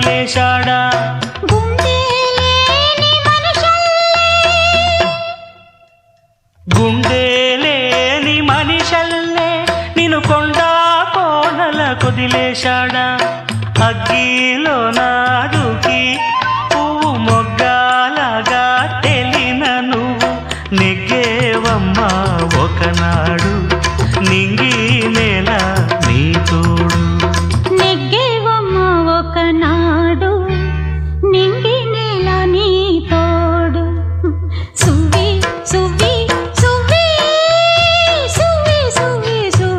కొదిలేశాడా గుండెలేని మనిషల్లే నిన్ను కొండా కోనల కొదిలేశాడా అగ్గిలో నాదుకి పువ్వు మొగ్గాలగా తెలిన నువ్వు నెగ్గేవమ్మా ఒకనాడు నింగి నేల